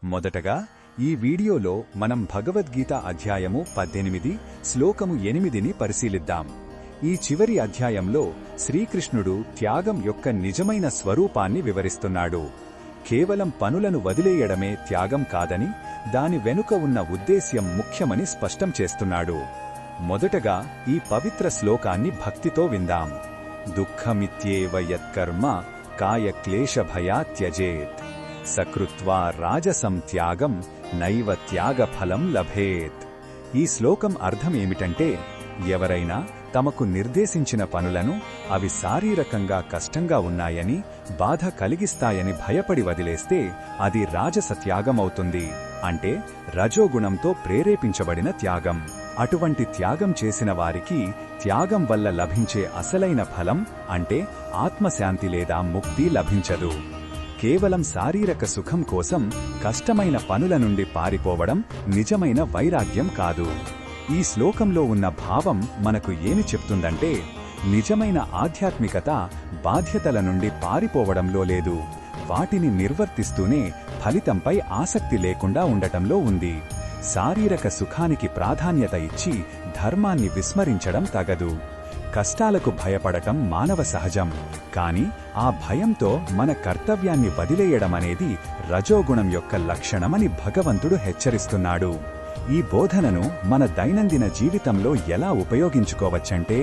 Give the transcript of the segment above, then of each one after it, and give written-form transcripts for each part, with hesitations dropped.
మొదటగా ఈ వీడియోలో మనం భగవద్గీత అధ్యాయము 18 శ్లోకము 8ని పరిశీలిద్దాం. ఈ చివరి అధ్యాయంలో శ్రీకృష్ణుడు త్యాగం యొక్క నిజమైన స్వరూపాన్ని వివరిస్తున్నాడు. కేవలం పనులను వదిలేయడమే త్యాగం కాదని, దాని వెనుక ఉన్న ఉద్దేశ్యం ముఖ్యమని స్పష్టం చేస్తున్నాడు. మొదటగా ఈ పవిత్ర శ్లోకాన్ని భక్తితో విందాం. దుఃఖమిత్యేవ యత్కర్మ కాయక్లేశభయా త్యజేత్ సకృత్వా రాజసం త్యాగం నైవ త్యాగఫలం లభేత్. ఈ శ్లోకం అర్థమేమిటంటే, ఎవరైనా తమకు నిర్దేశించిన పనులను అవి శారీరకంగా కష్టంగా ఉన్నాయని, బాధ కలిగిస్తాయని భయపడి వదిలేస్తే అది రాజస త్యాగమవుతుంది. అంటే రజోగుణంతో ప్రేరేపించబడిన త్యాగం. అటువంటి త్యాగం చేసిన వారికి త్యాగం వల్ల లభించే అసలైన ఫలం అంటే ఆత్మశాంతి లేదా ముక్తి లభించదు. కేవలం శారీరక సుఖం కోసం కష్టమైన పనుల నుండి పారిపోవడం నిజమైన వైరాగ్యం కాదు. ఈ శ్లోకంలో ఉన్న భావం మనకు ఏమి చెప్తుందంటే, నిజమైన ఆధ్యాత్మికత బాధ్యతల నుండి పారిపోవడంలో లేదు, వాటిని నిర్వర్తిస్తూనే ఫలితంపై ఆసక్తి లేకుండా ఉండటంలో ఉంది. శారీరక సుఖానికి ప్రాధాన్యత ఇచ్చి ధర్మాన్ని విస్మరించడం తగదు. కష్టాలకు భయపడటం మానవ సహజం, కాని ఆ భయంతో మన కర్తవ్యాన్ని వదిలేయడమనేది రజోగుణం యొక్క లక్షణమని భగవంతుడు హెచ్చరిస్తున్నాడు. ఈ బోధనను మన దైనందిన జీవితంలో ఎలా ఉపయోగించుకోవచ్చంటే,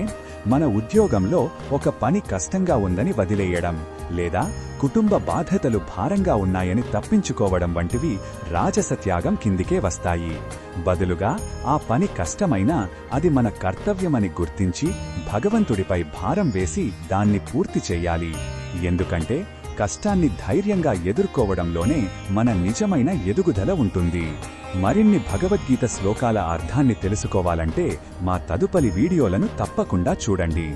మన ఉద్యోగంలో ఒక పని కష్టంగా ఉందని వదిలేయడం, లేదా కుటుంబ బాధ్యతలు భారంగా ఉన్నాయని తప్పించుకోవడం వంటివి రాజస త్యాగం కిందికే వస్తాయి. బదులుగా ఆ పని కష్టమైనా అది మన కర్తవ్యమని గుర్తించి భగవంతుడిపై భారం వేసి దాన్ని పూర్తి చెయ్యాలి. ఎందుకంటే కష్టాన్ని ధైర్యంగా ఎదుర్కోవడంలోనే మన నిజమైన ఎదుగుదల ఉంటుంది. మరిన్ని భగవద్గీత శ్లోకాల అర్థాన్ని తెలుసుకోవాలంటే మా తదుపరి వీడియోలను తప్పకుండా చూడండి.